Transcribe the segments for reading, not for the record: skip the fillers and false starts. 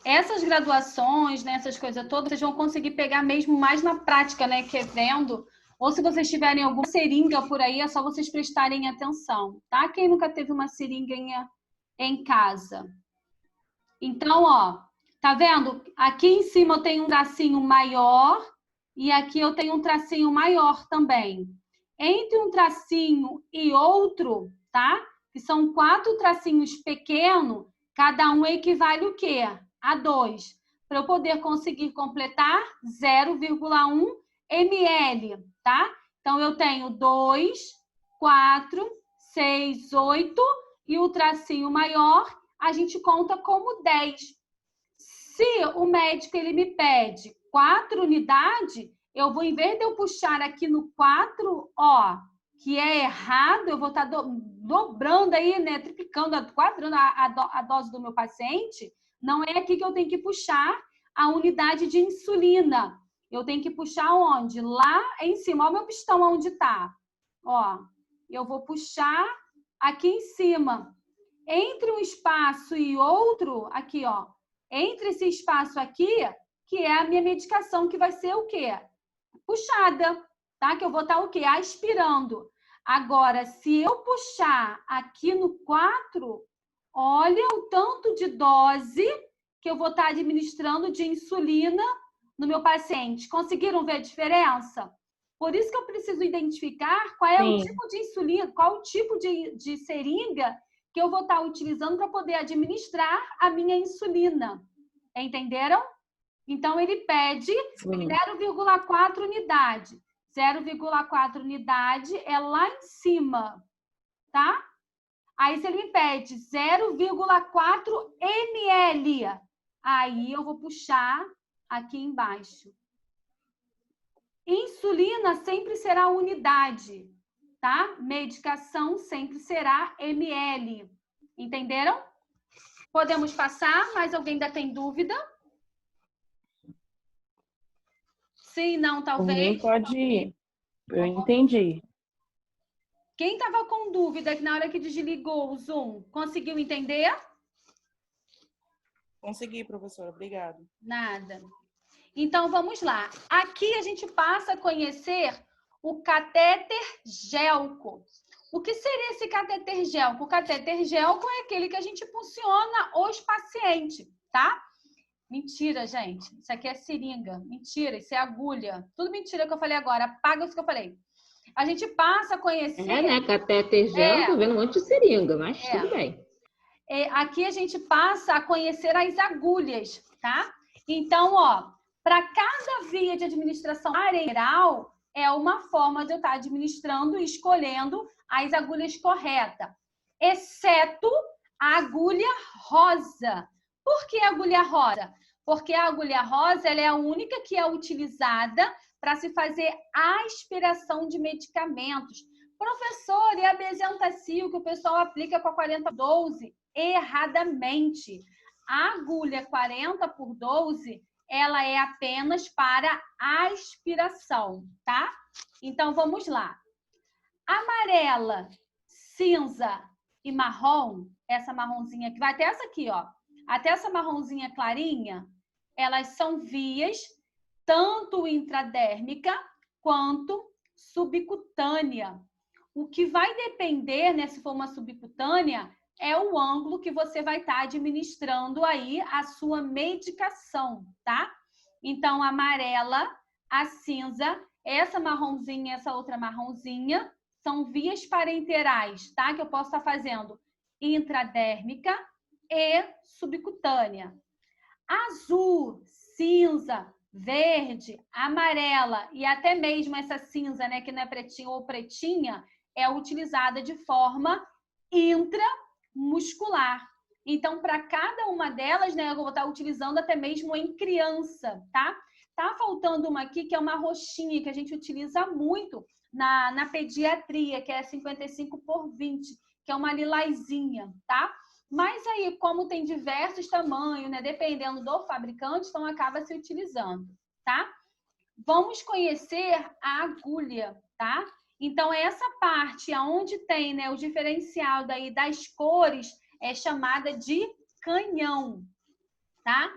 Essas graduações, né, essas coisas todas, vocês vão conseguir pegar mesmo mais na prática, né, que é vendo. Ou se vocês tiverem alguma seringa por aí, é só vocês prestarem atenção, tá? Quem nunca teve uma seringuinha em casa? Então, ó, tá vendo? Aqui em cima eu tenho um tracinho maior e aqui eu tenho um tracinho maior também. Entre um tracinho e outro, tá? Que são 4 tracinhos pequenos, cada um equivale o quê? A 2. Para eu poder conseguir completar 0,1 ml, tá? Então, eu tenho 2, 4, 6, 8 e o tracinho maior a gente conta como 10. Se o médico ele me pede 4 unidades, eu vou, em vez de eu puxar aqui no 4, ó, que é errado, eu vou estar dobrando aí, né, triplicando, quadrando a dose do meu paciente, não é aqui que eu tenho que puxar a unidade de insulina. Eu tenho que puxar onde? Lá em cima. Olha o meu pistão onde está. Ó, eu vou puxar aqui em cima. Entre um espaço e outro, aqui, ó, entre esse espaço aqui, que é a minha medicação, que vai ser o quê? Puxada, tá? Que eu vou estar o quê? Aspirando. Agora, se eu puxar aqui no 4, olha o tanto de dose que eu vou estar administrando de insulina no meu paciente. Conseguiram ver a diferença? Por isso que eu preciso identificar qual é o tipo de insulina, qual o tipo de seringa que eu vou estar utilizando para poder administrar a minha insulina. Entenderam? Então, ele pede 0,4 unidade. 0,4 unidade é lá em cima, tá? Aí, se ele me pede 0,4 ml, aí eu vou puxar aqui embaixo. Insulina sempre será unidade, tá? Medicação sempre será ml. Entenderam? Podemos passar? Mais alguém ainda tem dúvida? Sim, não, talvez. Alguém pode ir. Eu entendi. Quem estava com dúvida que na hora que desligou o Zoom, conseguiu entender? Consegui, professora. Obrigada. Nada. Então, vamos lá. Aqui a gente passa a conhecer o catéter gélco. O que seria esse catéter gélco? O catéter gélco é aquele que a gente funciona os pacientes, tá? Mentira, gente. Isso aqui é seringa. Mentira, isso é agulha. Tudo mentira que eu falei agora. Apaga isso que eu falei. A gente passa a conhecer... É, né? Catéter gel, tô vendo um monte de seringa, mas tudo bem. Aqui a gente passa a conhecer as agulhas, tá? Então, ó, para cada via de administração areal, é uma forma de eu estar administrando e escolhendo as agulhas corretas, exceto a agulha rosa. Por que a agulha rosa? Porque a agulha rosa ela é a única que é utilizada para se fazer aspiração de medicamentos. Professor, e a Bezentacil que o pessoal aplica com a 40/12? Erradamente. A agulha 40/12, ela é apenas para aspiração, tá? Então, vamos lá. Amarela, cinza e marrom, essa marronzinha que vai até essa aqui, ó. Até essa marronzinha clarinha, elas são vias tanto intradérmica quanto subcutânea. O que vai depender, né, se for uma subcutânea, é o ângulo que você vai estar administrando aí a sua medicação, tá? Então, a amarela, a cinza, essa marronzinha, essa outra marronzinha, são vias parenterais, tá? Que eu posso estar fazendo intradérmica e subcutânea. Azul, cinza, verde, amarela e até mesmo essa cinza, né, que não é pretinha ou pretinha, é utilizada de forma intramuscular. Então, para cada uma delas, né, eu vou estar utilizando até mesmo em criança, tá? Tá faltando uma aqui que é uma roxinha, que a gente utiliza muito na pediatria, que é 55/20, que é uma lilazinha, tá? Mas aí, como tem diversos tamanhos, né, dependendo do fabricante, então acaba se utilizando, tá? Vamos conhecer a agulha, tá? Então, essa parte onde tem, né, o diferencial daí das cores é chamada de canhão, tá?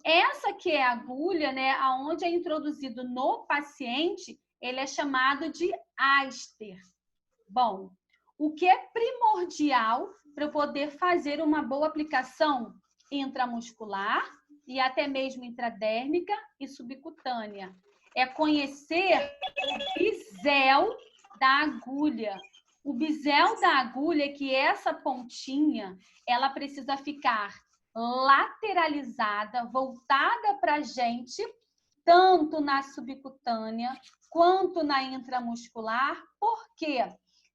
Essa que é a agulha, né, aonde é introduzido no paciente, ele é chamado de háster. Bom, o que é primordial para eu poder fazer uma boa aplicação intramuscular e até mesmo intradérmica e subcutânea? É conhecer o bisel da agulha. O bisel da agulha é que essa pontinha, ela precisa ficar lateralizada, voltada para a gente, tanto na subcutânea quanto na intramuscular. Por quê?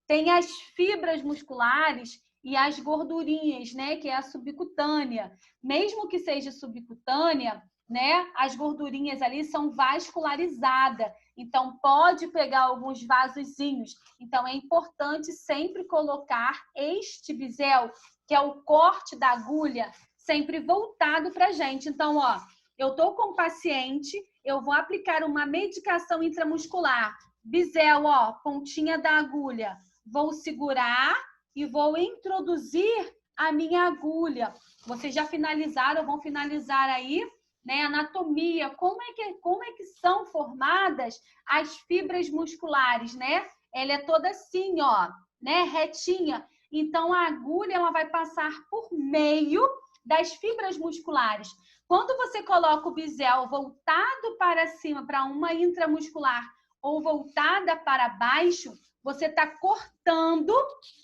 Tem as fibras musculares e as gordurinhas, né, que é a subcutânea. Mesmo que seja subcutânea, né, as gordurinhas ali são vascularizadas. Então, pode pegar alguns vasozinhos. Então, é importante sempre colocar este bisel, que é o corte da agulha, sempre voltado para a gente. Então, ó, eu estou com o paciente, eu vou aplicar uma medicação intramuscular. Bisel, ó, pontinha da agulha. Vou segurar e vou introduzir a minha agulha. Vocês já finalizaram, vão finalizar aí, né? Anatomia, como é que são formadas as fibras musculares, né? Ela é toda assim, ó, né? Retinha. Então, a agulha, ela vai passar por meio das fibras musculares. Quando você coloca o bisel voltado para cima, para uma intramuscular, ou voltada para baixo, você está cortando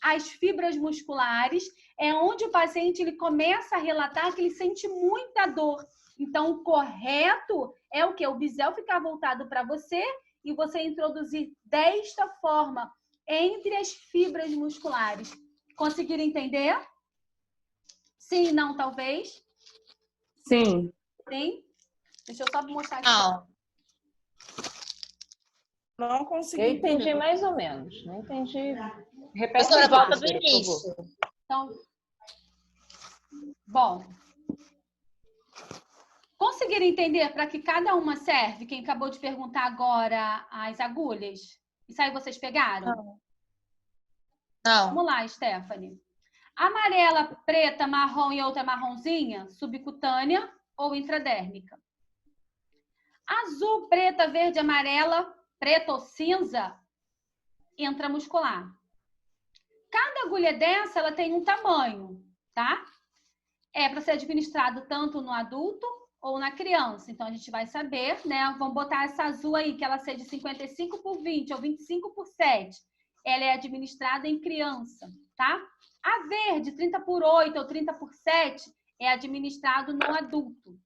as fibras musculares, é onde o paciente ele começa a relatar que ele sente muita dor. Então, o correto é o quê? O bisel ficar voltado para você e você introduzir desta forma entre as fibras musculares. Conseguiram entender? Sim, não, talvez? Sim. Sim? Deixa eu só mostrar aqui. Não consegui. Eu entendi mais ou menos. Não entendi. Repete, Professora, volta do por início. favor. Então, bom. Conseguiram entender para que cada uma serve? Quem acabou de perguntar agora as agulhas? Isso aí vocês pegaram? Não. Vamos lá, Stephanie. Amarela, preta, marrom e outra marronzinha, subcutânea ou intradérmica. Azul, preta, verde, amarela, preta ou cinza, intramuscular. Cada agulha dessa, ela tem um tamanho, tá? É para ser administrado tanto no adulto ou na criança. Então, a gente vai saber, né? Vamos botar essa azul aí, que ela seja 55 por 20 ou 25 por 7. Ela é administrada em criança, tá? A verde, 30 por 8 ou 30 por 7, é administrado no adulto.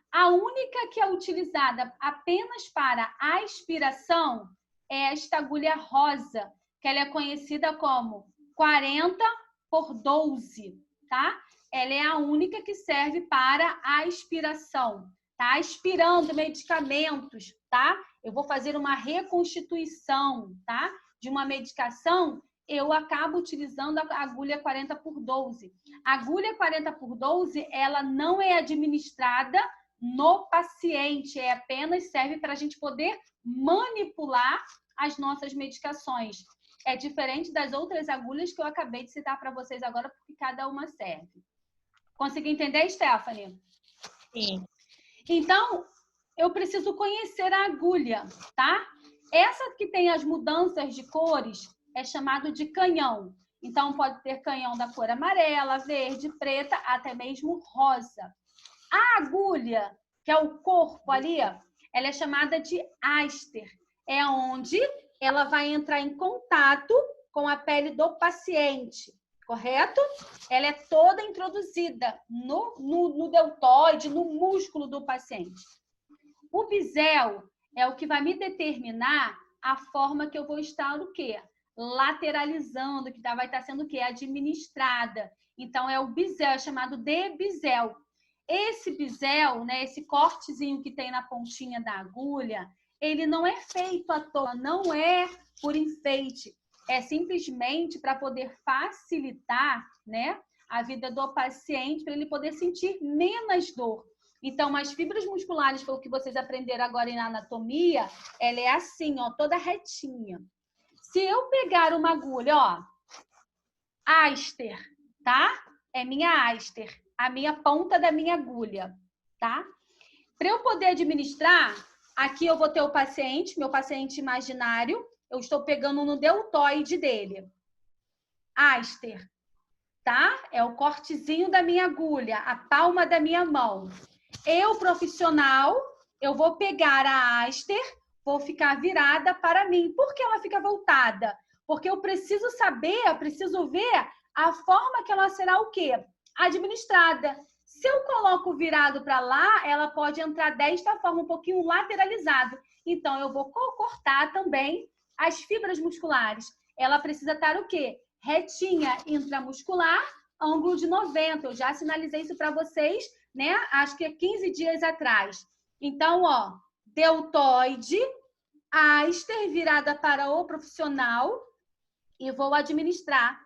A única que é utilizada apenas para aspiração é esta agulha rosa, que ela é conhecida como 40 por 12, tá? Ela é a única que serve para aspiração, tá? Aspirando medicamentos, tá? Eu vou fazer uma reconstituição, tá? De uma medicação, eu acabo utilizando a agulha 40 por 12. A agulha 40 por 12, ela não é administrada no paciente, apenas serve para a gente poder manipular as nossas medicações. É diferente das outras agulhas que eu acabei de citar para vocês agora, porque cada uma serve. Conseguiu entender, Stephanie? Sim. Então, eu preciso conhecer a agulha, tá? Essa que tem as mudanças de cores é chamado de canhão. Então, pode ter canhão da cor amarela, verde, preta, até mesmo rosa. A agulha, que é o corpo ali, ela é chamada de háster. É onde ela vai entrar em contato com a pele do paciente, correto? Ela é toda introduzida no deltoide, no músculo do paciente. O bisel é o que vai me determinar a forma que eu vou estar o quê? Lateralizando, que vai estar sendo o quê? Administrada. Então, é o bisel, é chamado de bisel. Esse bisel, né, esse cortezinho que tem na pontinha da agulha, ele não é feito à toa, não é por enfeite. É simplesmente para poder facilitar, né, a vida do paciente, para ele poder sentir menos dor. Então, as fibras musculares, foi o que vocês aprenderam agora na anatomia, ela é assim, ó, toda retinha. Se eu pegar uma agulha, ó, háster, tá? É minha háster, a minha ponta da minha agulha. tá? Para eu poder administrar, aqui eu vou ter o paciente, meu paciente imaginário, eu estou pegando no deltoide dele. Áster, tá? É o cortezinho da minha agulha, a palma da minha mão. Eu, profissional, eu vou pegar a áster, vou ficar virada para mim. Por que ela fica voltada? Porque eu preciso saber, eu preciso ver a forma que ela será o quê? Administrada. Se eu coloco virado para lá, ela pode entrar desta forma, um pouquinho lateralizado. Então, eu vou cortar também as fibras musculares. Ela precisa estar o quê? Retinha intramuscular, ângulo de 90. Eu já sinalizei isso para vocês, né? Acho que 15 dias atrás. Então, ó, deltoide, áster virada para o profissional e vou administrar.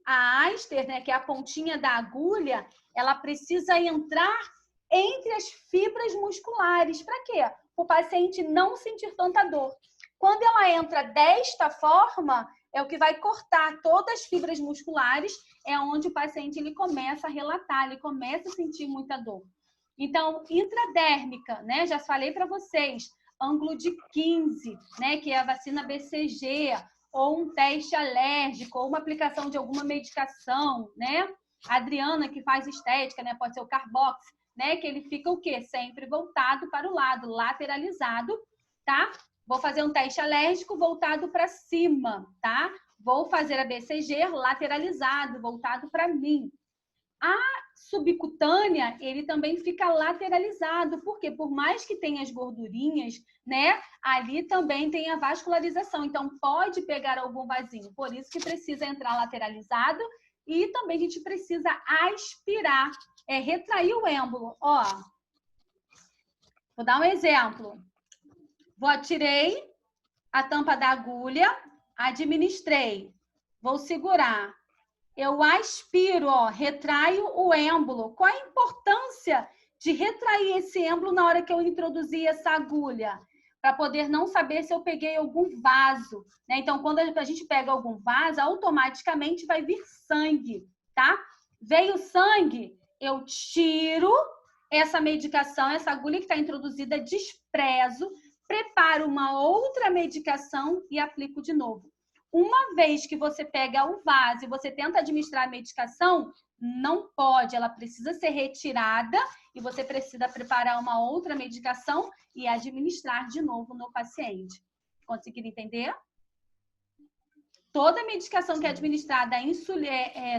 A áster, né, que é a pontinha da agulha, ela precisa entrar entre as fibras musculares. Para quê? Para o paciente não sentir tanta dor. Quando ela entra desta forma, é o que vai cortar todas as fibras musculares, é onde o paciente ele começa a relatar, ele começa a sentir muita dor. Então, intradérmica, né? Já falei para vocês, ângulo de 15, né? Que é a vacina BCG, ou um teste alérgico, ou uma aplicação de alguma medicação, né? A Adriana, que faz estética, né? Pode ser o Carbox, né? Que ele fica o quê? Sempre voltado para o lado, lateralizado, tá? Vou fazer um teste alérgico voltado para cima, tá? Vou fazer a BCG lateralizado, voltado para mim. A subcutânea, ele também fica lateralizado, porque por mais que tenha as gordurinhas, né, ali também tem a vascularização, então pode pegar algum vasinho, por isso que precisa entrar lateralizado e também a gente precisa aspirar, retrair o êmbolo, ó. Vou dar um exemplo. Tirei a tampa da agulha, administrei, vou segurar. Eu aspiro, ó, retraio o êmbolo. Qual a importância de retrair esse êmbolo na hora que eu introduzir essa agulha? Para poder não saber se eu peguei algum vaso, né? Então, quando a gente pega algum vaso, automaticamente vai vir sangue, tá? Veio sangue, eu tiro essa medicação, essa agulha que está introduzida, desprezo, preparo uma outra medicação e aplico de novo. Uma vez que você pega o vaso e você tenta administrar a medicação, não pode, ela precisa ser retirada e você precisa preparar uma outra medicação e administrar de novo no paciente. Conseguiram entender? Toda medicação que é administrada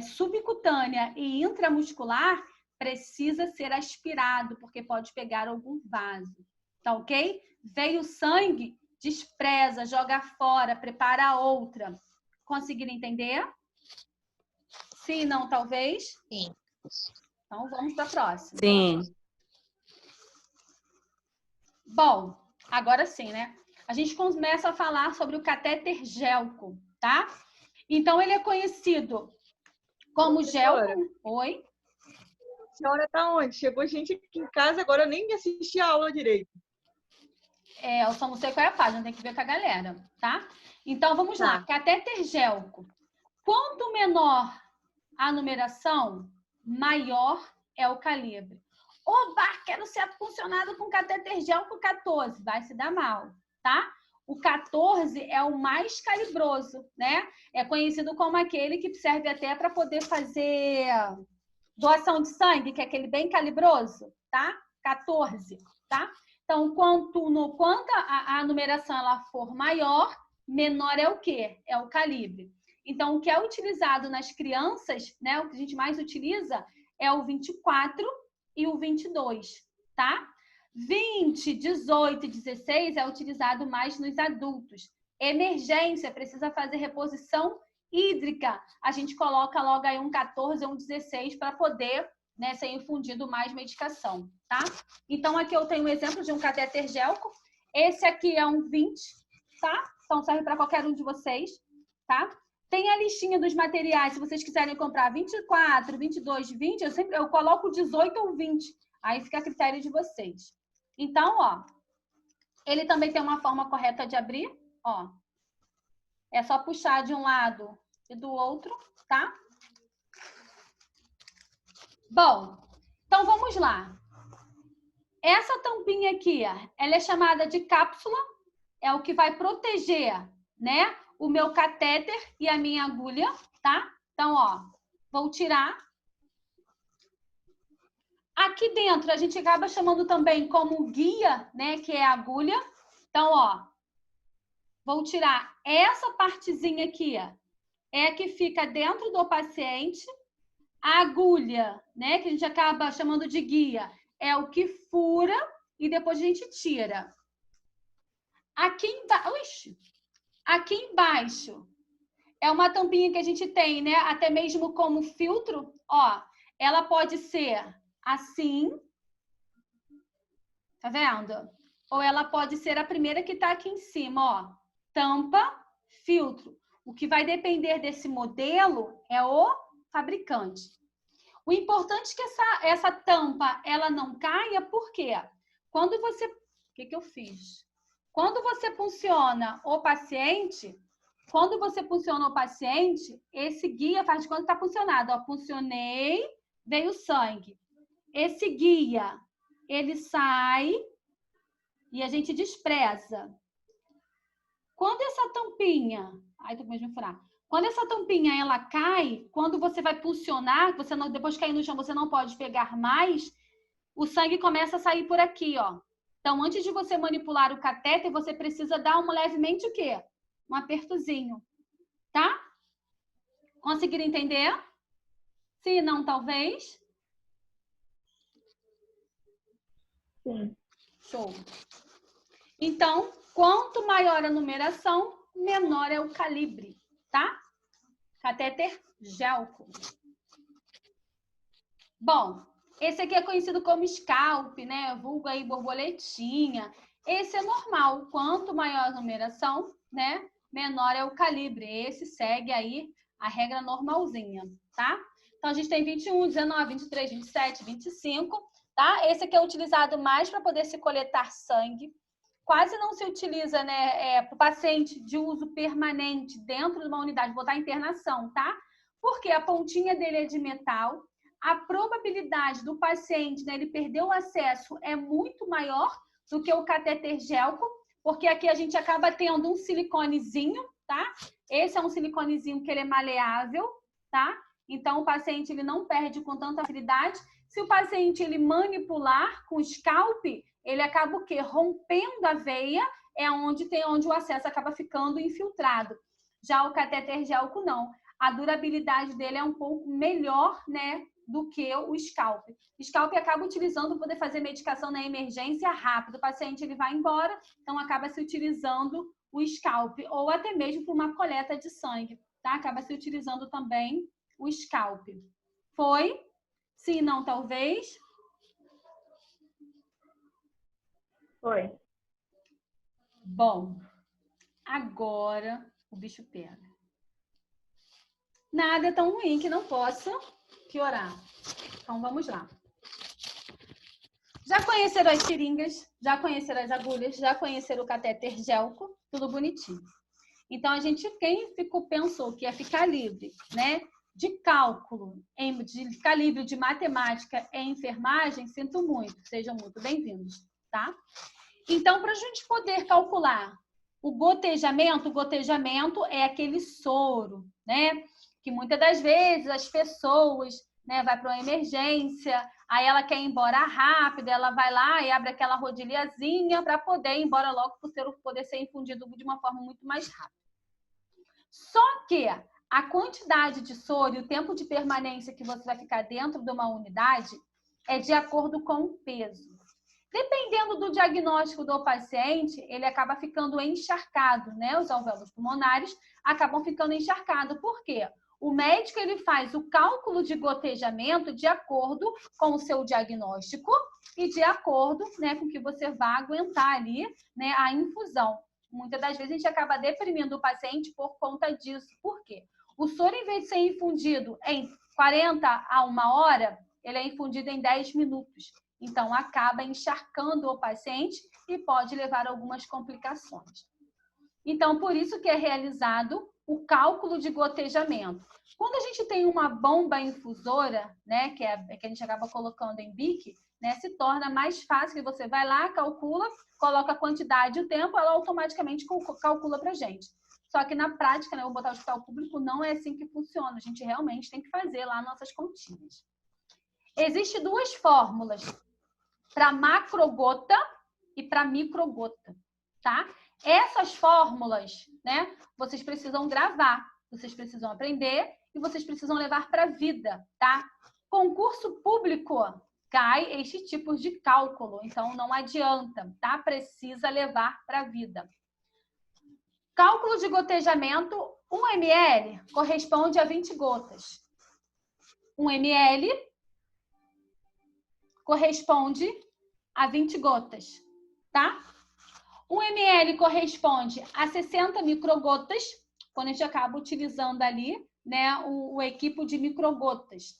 subcutânea e intramuscular precisa ser aspirado, porque pode pegar algum vaso. Tá ok? Veio sangue, despreza, joga fora, prepara outra. Conseguiram entender? Sim, não, talvez? Sim. Então, vamos para a próxima. Sim. Bom, agora sim, né? A gente começa a falar sobre o catéter Gelco, tá? Então, ele é conhecido como Gelco. Oi? A senhora tá onde? Chegou gente aqui em casa, agora eu nem assisti a aula direito. Eu só não sei qual é a página, tem que ver com a galera, tá? Então, vamos lá. Catéter Gelco. Quanto menor a numeração, maior é o calibre. Oba, quero ser funcionado com catéter Gelco 14. Vai se dar mal, tá? O 14 é o mais calibroso, né? É conhecido como aquele que serve até para poder fazer doação de sangue, que é aquele bem calibroso, tá? 14, tá? Então, quanto a numeração ela for maior, menor é o quê? É o calibre. Então, o que é utilizado nas crianças, né? O que a gente mais utiliza é o 24 e o 22, tá? 20, 18 e 16 é utilizado mais nos adultos. Emergência, precisa fazer reposição hídrica. A gente coloca logo aí um 14 ou um 16 para poder, né, ser infundido mais medicação, tá? Então, aqui eu tenho um exemplo de um catéter Gelco. Esse aqui é um 20, tá? Então, serve para qualquer um de vocês, tá? Tem a listinha dos materiais, se vocês quiserem comprar 24, 22, 20, eu coloco 18 ou 20. Aí fica a critério de vocês. Então, ó, ele também tem uma forma correta de abrir, ó. É só puxar de um lado e do outro, tá? Bom, então vamos lá. Essa tampinha aqui, ela é chamada de cápsula, é o que vai proteger, né, o meu catéter e a minha agulha, tá? Então, ó, vou tirar. Aqui dentro, a gente acaba chamando também como guia, né, que é a agulha. Então, ó, vou tirar essa partezinha aqui, é a que fica dentro do paciente. A agulha, né, que a gente acaba chamando de guia, é o que fura e depois a gente tira. Aqui embaixo é uma tampinha que a gente tem, né, até mesmo como filtro, ó. Ela pode ser assim, tá vendo? Ou ela pode ser a primeira que tá aqui em cima, ó. Tampa, filtro. O que vai depender desse modelo é o fabricante. O importante é que essa tampa, ela não caia, por quê? Quando você... O que eu fiz? Quando você punciona o paciente, esse guia faz de conta que tá puncionado. Ó, puncionei, veio sangue. Esse guia, ele sai e a gente despreza. Quando essa tampinha... Ai, tô com medo de furar. Quando essa tampinha ela cai, quando você vai pulsionar, você não, depois de cair no chão, você não pode pegar mais, o sangue começa a sair por aqui, ó. Então, antes de você manipular o catéter, você precisa dar levemente o quê? Um apertozinho, tá? Conseguiram entender? Se não, talvez. Sim. Show. Então, quanto maior a numeração, menor é o calibre, tá? Catéter Gelco. Bom, esse aqui é conhecido como scalp, né? Vulgo aí borboletinha. Esse é normal. Quanto maior a numeração, né? Menor é o calibre. Esse segue aí a regra normalzinha, tá? Então, a gente tem 21, 19, 23, 27, 25, tá? Esse aqui é utilizado mais para poder se coletar sangue. Quase não se utiliza, né, para o paciente de uso permanente dentro de uma unidade, botar internação, tá? Porque a pontinha dele é de metal, a probabilidade do paciente, né, ele perder o acesso é muito maior do que o catéter Gelco, porque aqui a gente acaba tendo um siliconezinho, tá? Esse é um siliconezinho que ele é maleável, tá? Então, o paciente ele não perde com tanta facilidade. Se o paciente ele manipular com scalp, ele acaba o quê? Rompendo a veia, é onde o acesso acaba ficando infiltrado. Já o catéter Gelco, não. A durabilidade dele é um pouco melhor, né, do que o scalp. O scalp acaba utilizando para poder fazer medicação na emergência rápido. O paciente ele vai embora, então acaba se utilizando o scalp, ou até mesmo para uma coleta de sangue, tá? Acaba se utilizando também o scalp. Foi? Sim, não, talvez? Foi. Bom, agora o bicho pega. Nada é tão ruim que não possa piorar. Então, vamos lá. Já conheceram as seringas, já conheceram as agulhas, já conheceram o catéter Gelco, tudo bonitinho. Então, quem pensou que ia ficar livre, né, de cálculo, de ficar livre de matemática em enfermagem, sinto muito, sejam muito bem-vindos, tá? Então, para a gente poder calcular o gotejamento é aquele soro, né? Que muitas das vezes as pessoas, né, vai para uma emergência, aí ela quer ir embora rápido, ela vai lá e abre aquela rodilhazinha para poder ir embora logo, para o soro poder ser infundido de uma forma muito mais rápida. Só que a quantidade de soro e o tempo de permanência que você vai ficar dentro de uma unidade é de acordo com o peso. Dependendo do diagnóstico do paciente, ele acaba ficando encharcado, né? Os alvéolos pulmonares acabam ficando encharcados. Por quê? O médico ele faz o cálculo de gotejamento de acordo com o seu diagnóstico e de acordo, né, com que você vai aguentar ali, né, a infusão. Muitas das vezes a gente acaba deprimindo o paciente por conta disso. Por quê? O soro, em vez de ser infundido em 40 a 1 hora, ele é infundido em 10 minutos. Então, acaba encharcando o paciente e pode levar a algumas complicações. Então, por isso que é realizado o cálculo de gotejamento. Quando a gente tem uma bomba infusora, né, que a gente acaba colocando em bique, né, se torna mais fácil, que você vai lá, calcula, coloca a quantidade e o tempo, ela automaticamente calcula para a gente. Só que na prática, né, o botar o hospital público não é assim que funciona. A gente realmente tem que fazer lá nossas continhas. Existem duas fórmulas, para macrogota e para microgota, tá? Essas fórmulas, né, vocês precisam gravar, vocês precisam aprender e vocês precisam levar para a vida, tá? Concurso público cai estes tipos de cálculo, então não adianta, tá? Precisa levar para a vida. Cálculo de gotejamento, 1 ml corresponde a 20 gotas. 1 ml corresponde a 20 gotas, tá? 1 ml corresponde a 60 microgotas, quando a gente acaba utilizando ali, né, o equipo de microgotas.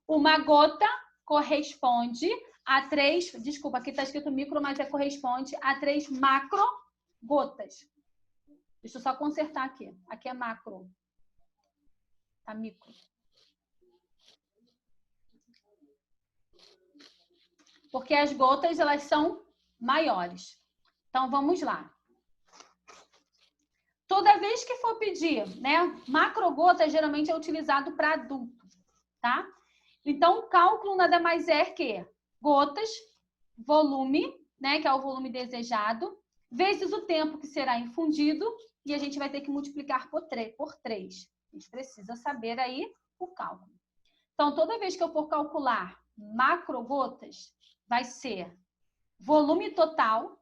Uma gota corresponde a 3, desculpa, aqui está escrito micro, mas corresponde a 3 macrogotas. Deixa eu só consertar aqui. Aqui é macro. Tá micro. Porque as gotas, elas são maiores. Então, vamos lá. Toda vez que for pedir, né, macrogota geralmente é utilizado para adulto, tá? Então, o cálculo nada mais é que gotas, volume, né, que é o volume desejado, vezes o tempo que será infundido, e a gente vai ter que multiplicar por 3. A gente precisa saber aí o cálculo. Então, toda vez que eu for calcular macrogotas, vai ser volume total,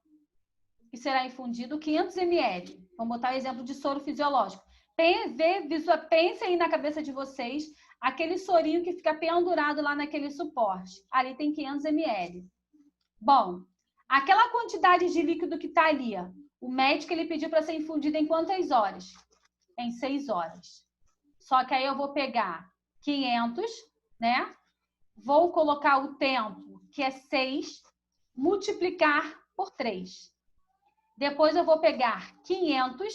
que será infundido 500 ml. Vamos botar o exemplo de soro fisiológico. Pense aí na cabeça de vocês, aquele sorinho que fica pendurado lá naquele suporte. Ali tem 500 ml. Bom, aquela quantidade de líquido que está ali, ó, o médico ele pediu para ser infundido em quantas horas? Em 6 horas. Só que aí eu vou pegar 500, né? Vou colocar o tempo, que é 6, multiplicar por 3. Depois eu vou pegar 500,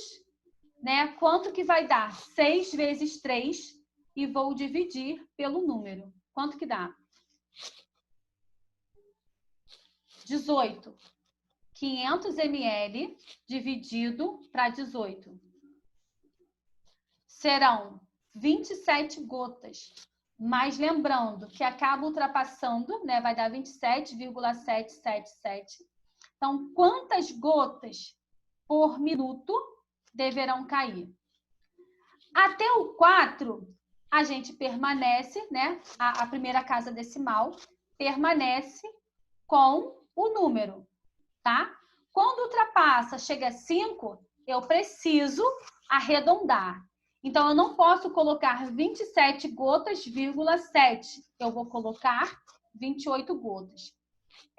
né? Quanto que vai dar? 6 vezes 3 e vou dividir pelo número. Quanto que dá? 18. 500 ml dividido para 18. Serão 27 gotas. Mas lembrando que acaba ultrapassando, né? Vai dar 27,777. Então, quantas gotas por minuto deverão cair? Até o 4, a gente permanece, né? A primeira casa decimal permanece com o número, tá? Quando ultrapassa, chega a 5, eu preciso arredondar. Então, eu não posso colocar 27 gotas,7. Eu vou colocar 28 gotas.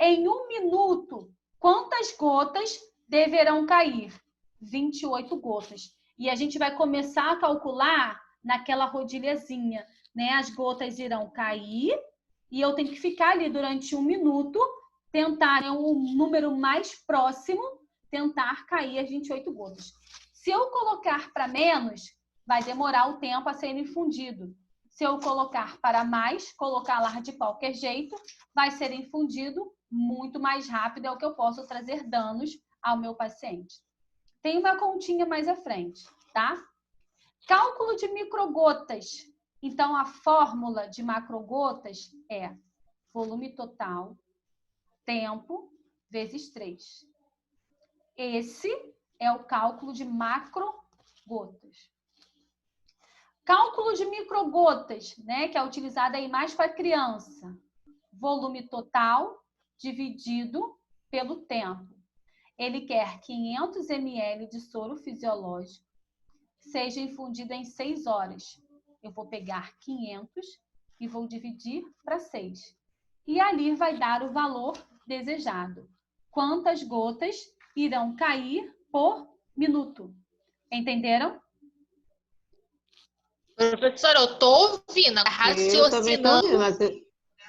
Em 1 minuto, quantas gotas deverão cair? 28 gotas. E a gente vai começar a calcular naquela rodilhazinha, né? As gotas irão cair e eu tenho que ficar ali durante 1 minuto, tentar, né, o número mais próximo, tentar cair as 28 gotas. Se eu colocar para menos, vai demorar o tempo a ser infundido. Se eu colocar para mais, colocar lá de qualquer jeito, vai ser infundido muito mais rápido, é o que eu posso trazer danos ao meu paciente. Tem uma continha mais à frente, tá? Cálculo de microgotas. Então, a fórmula de macrogotas é volume total, tempo, vezes 3. Esse é o cálculo de macrogotas. Cálculo de microgotas, né, que é utilizado aí mais para criança. Volume total dividido pelo tempo. Ele quer 500 ml de soro fisiológico, seja infundido em 6 horas. Eu vou pegar 500 e vou dividir para 6. E ali vai dar o valor desejado. Quantas gotas irão cair por minuto? Entenderam? Professora, eu tô ouvindo, raciocinando. Mas eu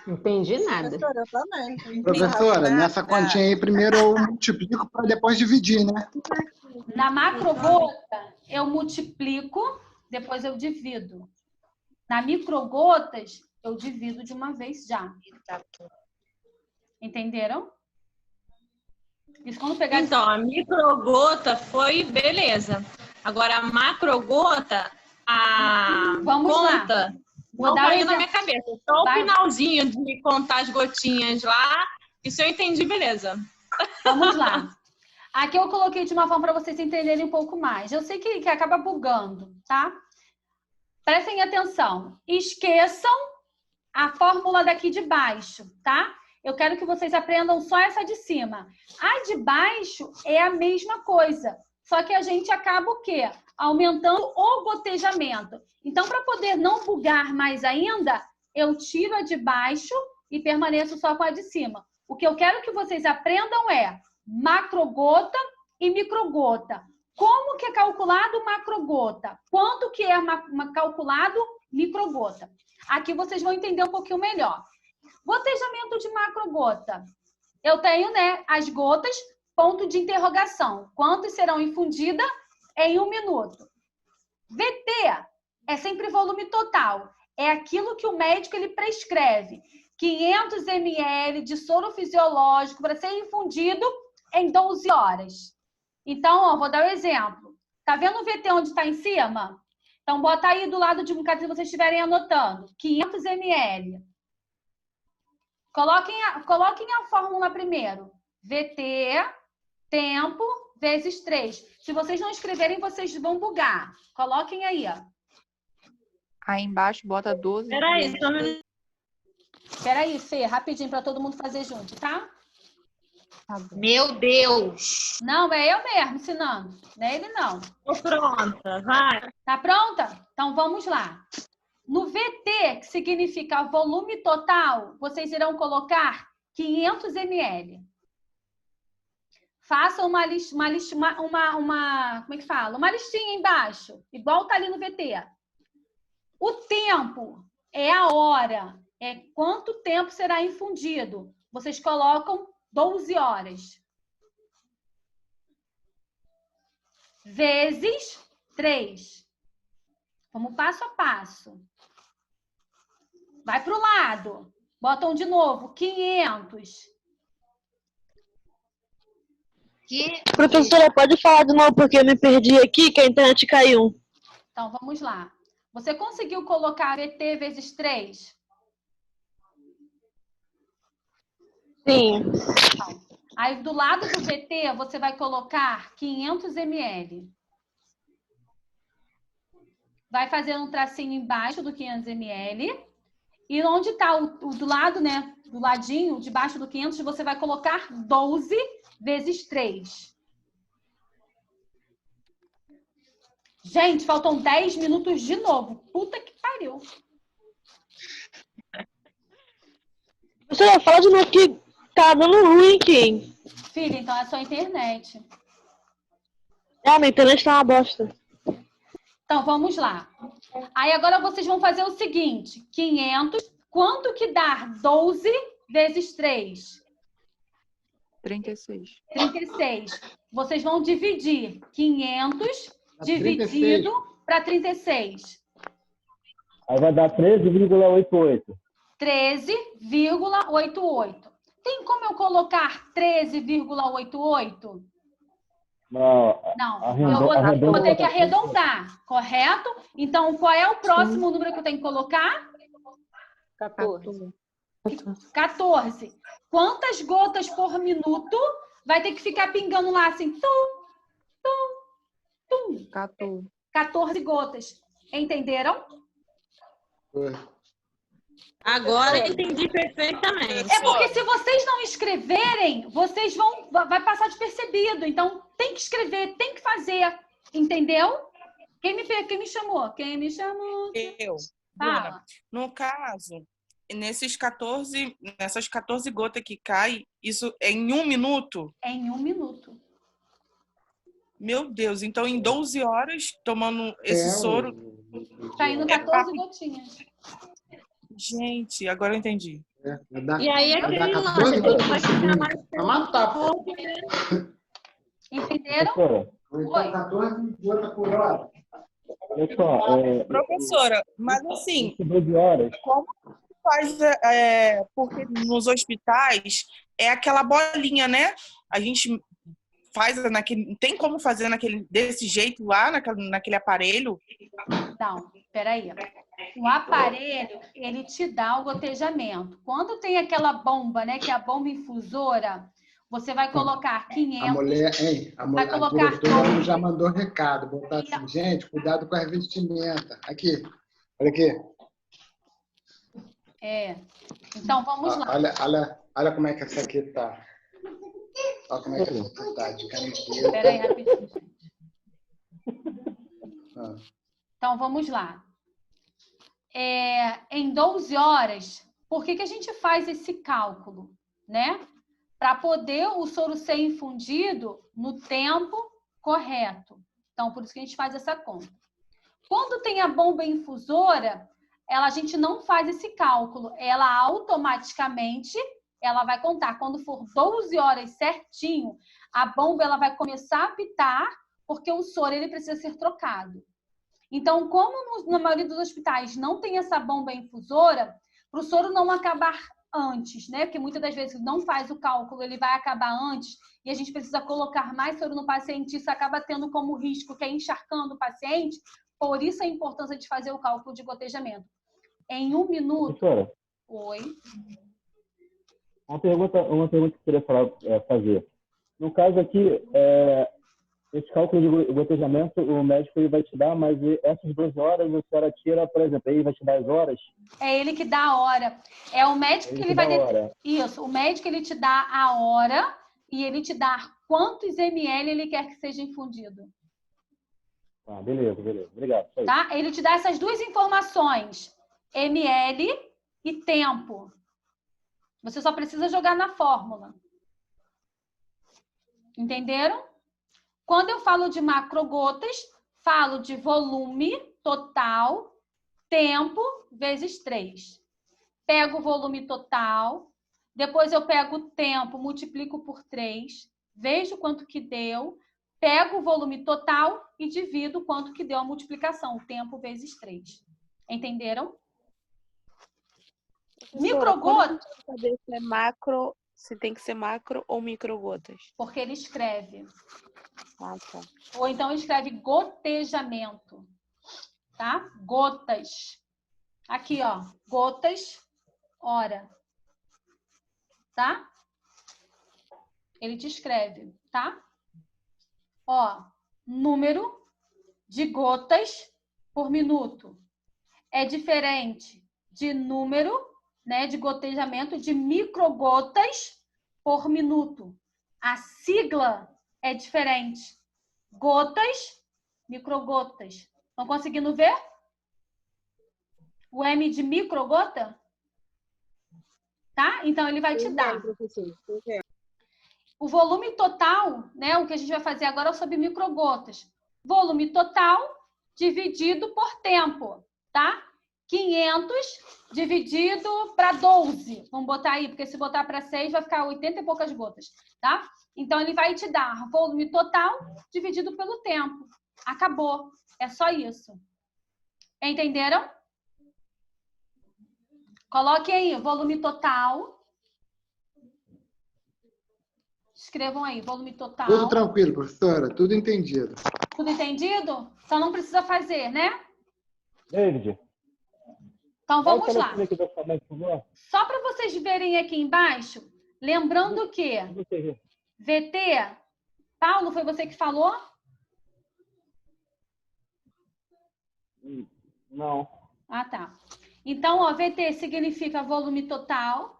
não entendi nada. Professora, eu também. Professora, nessa continha aí, primeiro eu multiplico para depois dividir, né? Na macrogota, eu multiplico, depois eu divido. Na microgotas, eu divido de uma vez já. Entenderam? Isso quando pegar... Então, a microgota foi beleza. Agora, a macrogota, a Vamos conta, lá. Vou não dar um caiu na exemplo. minha cabeça. Só o finalzinho de contar as gotinhas lá, isso eu entendi, beleza. Vamos lá. Aqui eu coloquei de uma forma para vocês entenderem um pouco mais. Eu sei que acaba bugando, tá? Prestem atenção. Esqueçam a fórmula daqui de baixo, tá? Eu quero que vocês aprendam só essa de cima. A de baixo é a mesma coisa, só que a gente acaba o quê? Aumentando o gotejamento. Então, para poder não bugar mais ainda, eu tiro a de baixo e permaneço só com a de cima. O que eu quero que vocês aprendam é macrogota e microgota. Como que é calculado macrogota? Quanto que é calculado microgota? Aqui vocês vão entender um pouquinho melhor. Gotejamento de macrogota. Eu tenho, né, as gotas, ponto de interrogação. Quantas serão infundidas em 1 minuto? VT é sempre volume total. É aquilo que o médico ele prescreve. 500 ml de soro fisiológico para ser infundido em 12 horas. Então, ó, vou dar um exemplo. Tá vendo o VT onde está em cima? Então, bota aí do lado de um caso se vocês estiverem anotando. 500 ml. Coloquem a fórmula primeiro. VT, tempo, vezes 3. Se vocês não escreverem, vocês vão bugar. Coloquem aí, ó. Aí embaixo bota 12. Peraí, Fê, rapidinho para todo mundo fazer junto, tá? Tá bom. Meu Deus! Não, é eu mesmo ensinando. Não é ele, não. Tô pronta, vai. Tá pronta? Então, vamos lá. No VT, que significa volume total, vocês irão colocar 500 ml. Façam uma como é que fala? Uma listinha embaixo, igual tá ali no VT. O tempo é a hora, é quanto tempo será infundido. Vocês colocam 12 horas. Vezes 3. Vamos passo a passo. Vai para o lado. Botam de novo. 500. Professora, pode falar de novo porque eu me perdi aqui, que a internet caiu. Então, vamos lá. Você conseguiu colocar VT vezes 3? Sim. Aí, do lado do VT, você vai colocar 500 ml. Vai fazer um tracinho embaixo do 500 ml. E onde está o do lado, né? Do ladinho, debaixo do 500, você vai colocar 12 vezes 3. Gente, faltam 10 minutos de novo. Puta que pariu. Professora, fala de novo que tá dando ruim aqui. Filha, então é a sua internet. Ah, minha internet tá uma bosta. Então, vamos lá. Aí, agora vocês vão fazer o seguinte. 500, quanto que dá 12 vezes 3? 36. 36. Vocês vão dividir 500 dividido para 36. Aí vai dar 13,88. 13,88. Tem como eu colocar 13,88? Não, Eu vou ter que arredondar, correto? Então, qual é o próximo número que eu tenho que colocar? 14. 14. Quantas gotas por minuto vai ter que ficar pingando lá assim? Tum, tum, tum. 14. 14 gotas. Entenderam? Agora eu entendi perfeitamente. É porque se vocês não escreverem, vai passar despercebido. Então, tem que escrever, tem que fazer. Entendeu? Quem me chamou? Quem me chamou? Eu. Fala. Bruna, no caso, nessas 14 gotas que caem, isso é em 1 minuto? É em 1 minuto. Meu Deus, então em 12 horas, tomando esse soro... Tá indo 14 gotinhas. Gente, agora eu entendi. E aí aquele lance, vai ficar mais... Entenderam? Oi. 14 gotas por hora. Olha só, Professora, mas assim, 12 horas. como faz, porque nos hospitais é aquela bolinha, né? A gente faz naquele, tem como fazer desse jeito lá, naquele aparelho? Não, peraí. O aparelho, ele te dá o gotejamento. Quando tem aquela bomba, né, que é a bomba infusora, você vai colocar 500... A mulher, vai a colocar diretora já mandou recado, botar assim, gente, cuidado com a vestimenta. Aqui, olha aqui. Então, vamos lá. Olha como é que essa aqui tá. Olha como é que essa aqui tá, de canequeta. Espera aí, rapidinho, gente. Ah. Então, vamos lá. Em 12 horas, por que a gente faz esse cálculo, né? Para poder o soro ser infundido no tempo correto. Então, por isso que a gente faz essa conta. Quando tem a bomba infusora, a gente não faz esse cálculo. Ela automaticamente, ela vai contar. Quando for 12 horas certinho, a bomba ela vai começar a apitar, porque o soro ele precisa ser trocado. Então, como na maioria dos hospitais não tem essa bomba infusora, para o soro não acabar antes, né? Porque muitas das vezes não faz o cálculo, ele vai acabar antes e a gente precisa colocar mais soro no paciente, isso acaba tendo como risco que é encharcando o paciente. Por isso a importância de fazer o cálculo de gotejamento. Em 1 minuto... Professora, Oi. uma pergunta que eu queria fazer. No caso aqui, esse cálculo de gotejamento, o médico ele vai te dar, mas essas 12 horas a senhora tira, por exemplo, ele vai te dar as horas? É ele que dá a hora. É o médico que ele vai... Isso, o médico ele te dá a hora e ele te dá quantos ml ele quer que seja infundido. Ah, beleza. Obrigado. Tá? Ele te dá essas duas informações, ml e tempo. Você só precisa jogar na fórmula. Entenderam? Quando eu falo de macrogotas, falo de volume total, tempo vezes 3. Pego o volume total, depois eu pego o tempo, multiplico por 3, vejo quanto que deu, pego o volume total e divido quanto que deu a multiplicação, o tempo vezes 3. Entenderam? Microgotas... Saber se é macro, se tem que ser macro ou microgotas. Porque ele escreve. Ah, tá. Ou então escreve gotejamento. Tá? Gotas. Aqui, ó. Gotas, hora. Tá? Ele te escreve, tá? Ó, número de gotas por minuto. É diferente de número, né, de gotejamento de microgotas por minuto. A sigla é diferente. Gotas, microgotas. Estão conseguindo ver? O M de microgota? Tá? Então, ele vai te dar. O volume total, né? O que a gente vai fazer agora é sobre microgotas. Volume total dividido por tempo, tá? 500 dividido para 12. Vamos botar aí, porque se botar para 6 vai ficar 80 e poucas gotas, tá? Então, ele vai te dar volume total dividido pelo tempo. Acabou. É só isso. Entenderam? Coloquem aí, volume total. Escrevam aí, volume total. Tudo tranquilo, professora. Tudo entendido. Tudo entendido? Então não precisa fazer, né? David. Então vamos lá. Só para vocês verem aqui embaixo, lembrando que VT, Paulo, foi você que falou? Não. Ah, tá. Então, ó, VT significa volume total,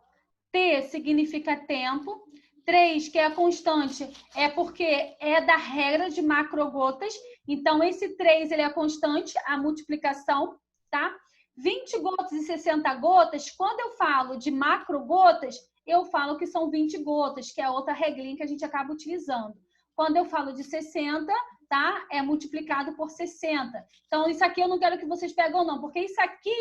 T significa tempo, 3, que é a constante, é porque é da regra de macrogotas. Então, esse 3 ele é constante, a multiplicação, tá? 20 gotas e 60 gotas, quando eu falo de macrogotas, eu falo que são 20 gotas, que é outra regrinha que a gente acaba utilizando. Quando eu falo de 60, tá? É multiplicado por 60. Então, isso aqui eu não quero que vocês peguem não, porque isso aqui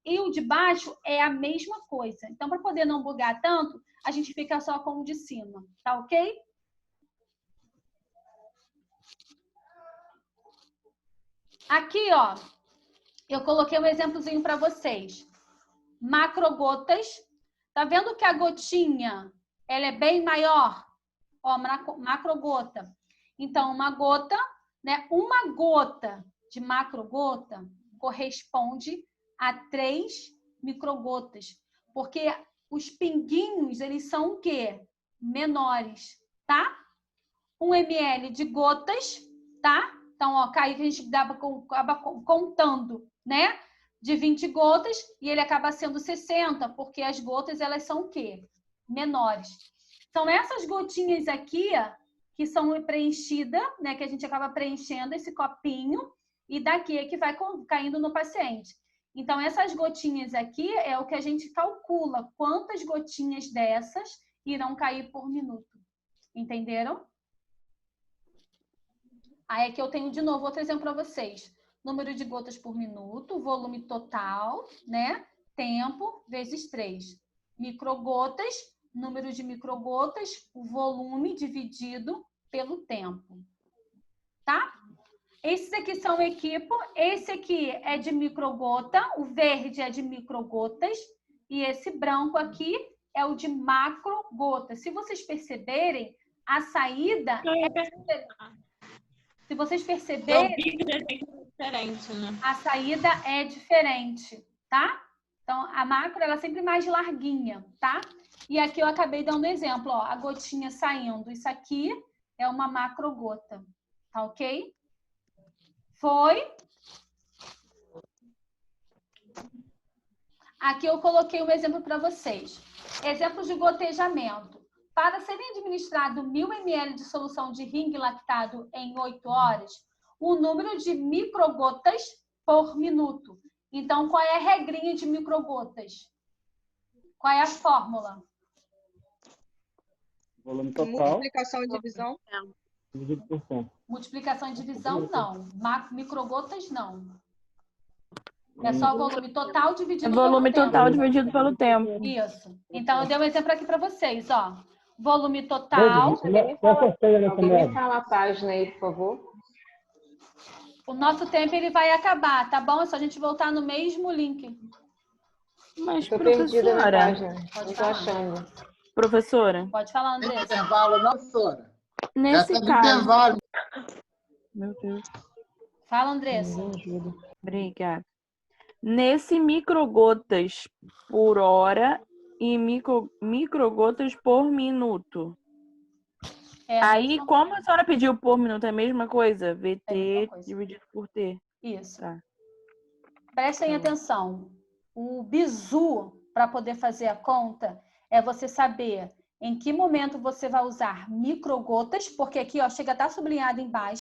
e o de baixo é a mesma coisa. Então, para poder não bugar tanto, a gente fica só com o de cima, tá ok? Aqui, ó, eu coloquei um exemplozinho para vocês. Macrogotas. Tá vendo que a gotinha, ela é bem maior? Ó, macrogota. Então, uma gota, né? Uma gota de macrogota corresponde a 3 microgotas. Porque os pinguinhos, eles são o quê? Menores, tá? 1 ml de gotas, tá? Então, ó, cai que a gente acaba contando, né? De 20 gotas e ele acaba sendo 60, porque as gotas, elas são o quê? Menores. Então, essas gotinhas aqui, que são preenchidas, né? Que a gente acaba preenchendo esse copinho e daqui é que vai caindo no paciente. Então, essas gotinhas aqui é o que a gente calcula. Quantas gotinhas dessas irão cair por minuto. Entenderam? Aí aqui eu tenho de novo outro exemplo para vocês. Número de gotas por minuto, volume total, né? Tempo vezes 3. Microgotas, número de microgotas, o volume dividido pelo tempo. Tá? Esses aqui são equipo. Esse aqui é de microgota, o verde é de microgotas e esse branco aqui é o de macrogota. Se vocês perceberem, a saída é diferente. Se vocês perceberem, diferente, né? A saída é diferente, tá? Então, a macro, ela é sempre mais larguinha, tá? E aqui eu acabei dando exemplo, ó, a gotinha saindo. Isso aqui é uma macrogota, tá ok? Foi? Aqui eu coloquei um exemplo para vocês. Exemplo de gotejamento. Para serem administrado 1000 ml de solução de ringue lactado em 8 horas, o número de microgotas por minuto. Então, qual é a regrinha de microgotas? Qual é a fórmula? Volume total. Multiplicação e divisão. Dividido por tempo. Multiplicação e divisão, não. Microgotas, não. É só o volume total dividido pelo tempo. Volume total dividido pelo tempo. Isso. Então, eu dei um exemplo aqui para vocês, ó. Volume total. Alguém me fala a página aí, por favor. O nosso tempo ele vai acabar, tá bom? É só a gente voltar no mesmo link. Mas, Estou perdida na professora, página. Não estou achando. professora, Pode falar, Tem Andressa. intervalo, não, professora? nesse Já tá no caso... intervalo. Meu Deus, Fala, Andressa. Me ajuda. obrigada. Nesse microgotas por hora e microgotas por minuto. É a Aí, mesma como a senhora pediu por minuto, é a mesma coisa? É a VT mesma coisa. dividido por T. Isso. Tá. Prestem atenção. O bizu, para poder fazer a conta, é você saber em que momento você vai usar microgotas, porque aqui, ó, chega a estar sublinhado embaixo.